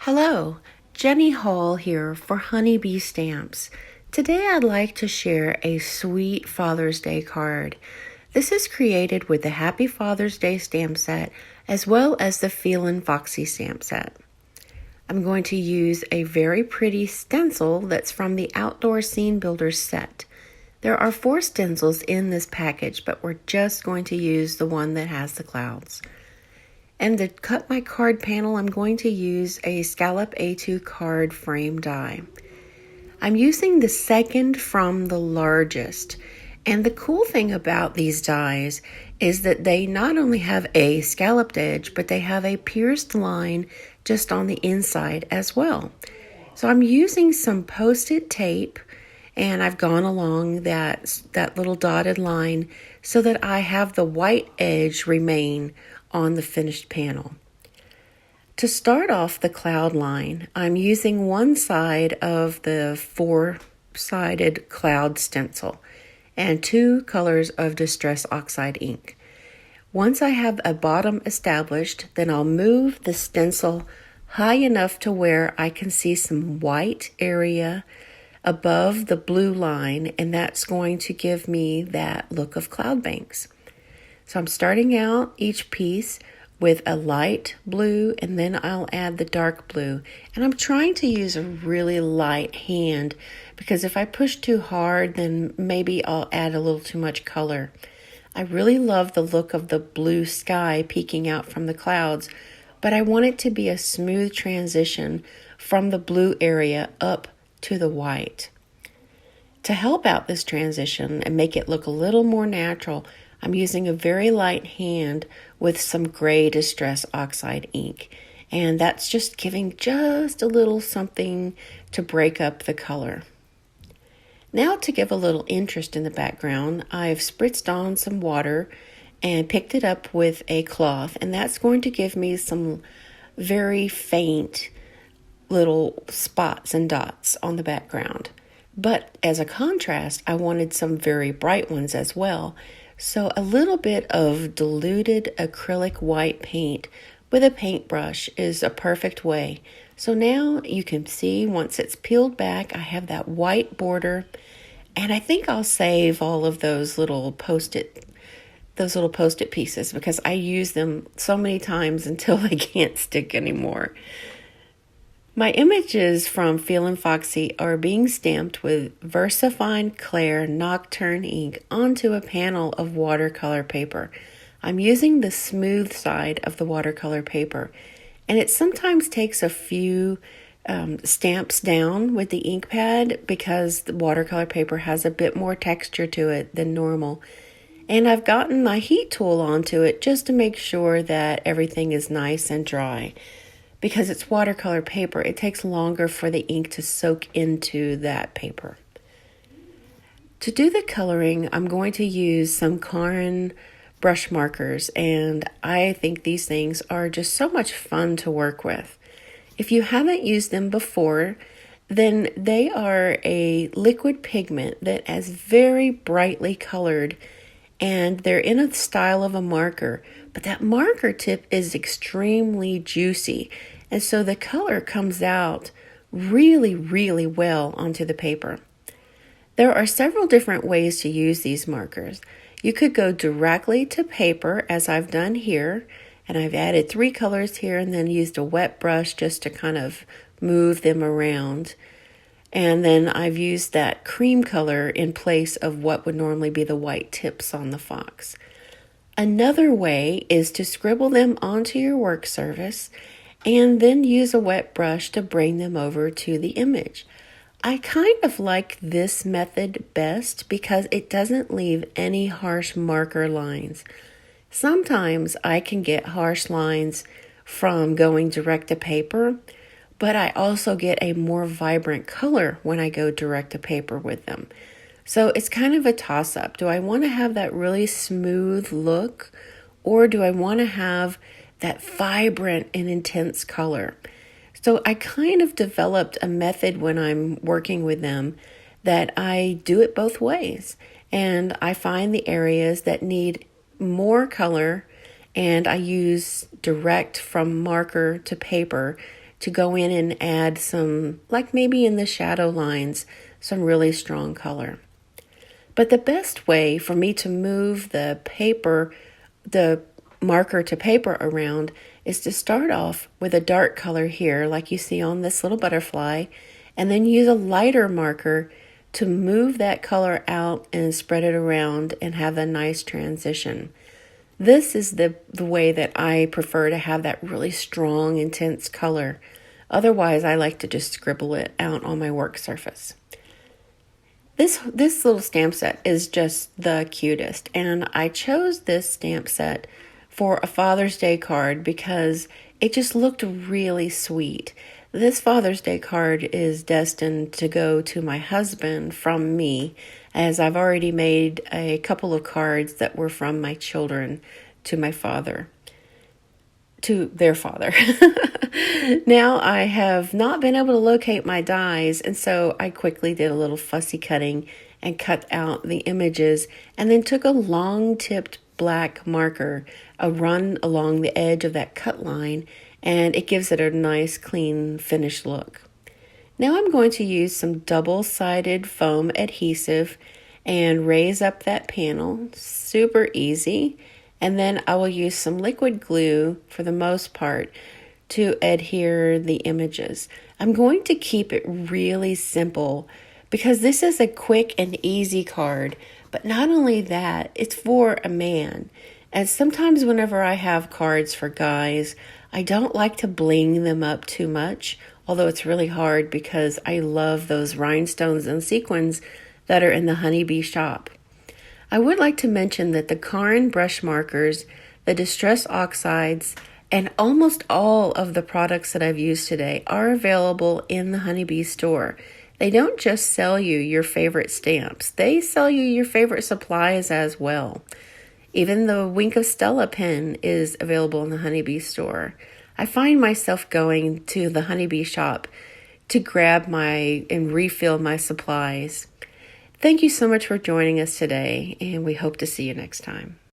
Hello, Jenny Hall here for Honeybee Stamps. Today I'd like to share a sweet Father's Day card. This is created with the Happy Father's Day stamp set as well as the Feelin' Foxy stamp set. I'm going to use a very pretty stencil that's from the Outdoor Scene Builder set. There are 4 stencils in this package, but we're just going to use the one that has the clouds. And to cut my card panel, I'm going to use a Scallop A2 card frame die. I'm using the second from the largest. And the cool thing about these dies is that they not only have a scalloped edge, but they have a pierced line just on the inside as well. So I'm using some Post-it tape, and I've gone along that little dotted line so that I have the white edge remain on the finished panel. To start off the cloud line, I'm using one side of the 4-sided cloud stencil and 2 colors of Distress Oxide ink. Once I have a bottom established, then I'll move the stencil high enough to where I can see some white area above the blue line, and that's going to give me that look of cloud banks. So I'm starting out each piece with a light blue, and then I'll add the dark blue. And I'm trying to use a really light hand because if I push too hard, then maybe I'll add a little too much color. I really love the look of the blue sky peeking out from the clouds, but I want it to be a smooth transition from the blue area up to the white. To help out this transition and make it look a little more natural, I'm using a very light hand with some gray Distress Oxide ink, and that's just giving just a little something to break up the color. Now, to give a little interest in the background, I've spritzed on some water and picked it up with a cloth, and that's going to give me some very faint little spots and dots on the background. But as a contrast, I wanted some very bright ones as well. So a little bit of diluted acrylic white paint with a paintbrush is a perfect way. So now you can see once it's peeled back, I have that white border, and I think I'll save all of those little post-it pieces because I use them so many times until they can't stick anymore. My images from Feelin' Foxy are being stamped with VersaFine Clair Nocturne ink onto a panel of watercolor paper. I'm using the smooth side of the watercolor paper, and it sometimes takes a few stamps down with the ink pad because the watercolor paper has a bit more texture to it than normal. And I've gotten my heat tool onto it just to make sure that everything is nice and dry. Because it's watercolor paper, it takes longer for the ink to soak into that paper. To do the coloring, I'm going to use some Karin Brushmarkers, and I think these things are just so much fun to work with. If you haven't used them before, then they are a liquid pigment that is very brightly colored, and they're in a style of a marker, but that marker tip is extremely juicy. And so the color comes out really, really well onto the paper. There are several different ways to use these markers. You could go directly to paper, as I've done here, and I've added 3 colors here and then used a wet brush just to kind of move them around. And then I've used that cream color in place of what would normally be the white tips on the fox. Another way is to scribble them onto your work surface and then use a wet brush to bring them over to the image. I kind of like this method best because it doesn't leave any harsh marker lines. Sometimes I can get harsh lines from going direct to paper, but I also get a more vibrant color when I go direct to paper with them. So it's kind of a toss-up. Do I want to have that really smooth look, or do I want to have that vibrant and intense color? So I kind of developed a method when I'm working with them that I do it both ways. And I find the areas that need more color, and I use direct from marker to paper to go in and add some, like maybe in the shadow lines, some really strong color. But the best way for me to move the marker to paper around is to start off with a dark color here, like you see on this little butterfly, and then use a lighter marker to move that color out and spread it around and have a nice transition. This is the way that I prefer to have that really strong, intense color. Otherwise, I like to just scribble it out on my work surface. This little stamp set is just the cutest, and I chose this stamp set for a Father's Day card because it just looked really sweet. This Father's Day card is destined to go to my husband from me, as I've already made a couple of cards that were from my children to my father, to their father. Now I have not been able to locate my dies, and so I quickly did a little fussy cutting and cut out the images, and then took a long-tipped black marker, a run along the edge of that cut line, and it gives it a nice, clean, finished look. Now I'm going to use some double-sided foam adhesive and raise up that panel, super easy, and then I will use some liquid glue for the most part to adhere the images. I'm going to keep it really simple because this is a quick and easy card, but not only that, it's for a man. And sometimes whenever I have cards for guys, I don't like to bling them up too much, although it's really hard because I love those rhinestones and sequins that are in the Honeybee shop. I would like to mention that the Karin Brushmarkers, the Distress Oxides, and almost all of the products that I've used today are available in the Honeybee store. They don't just sell you your favorite stamps, they sell you your favorite supplies as well. Even the Wink of Stella pen is available in the Honeybee store. I find myself going to the Honeybee shop to grab and refill my supplies. Thank you so much for joining us today, and we hope to see you next time.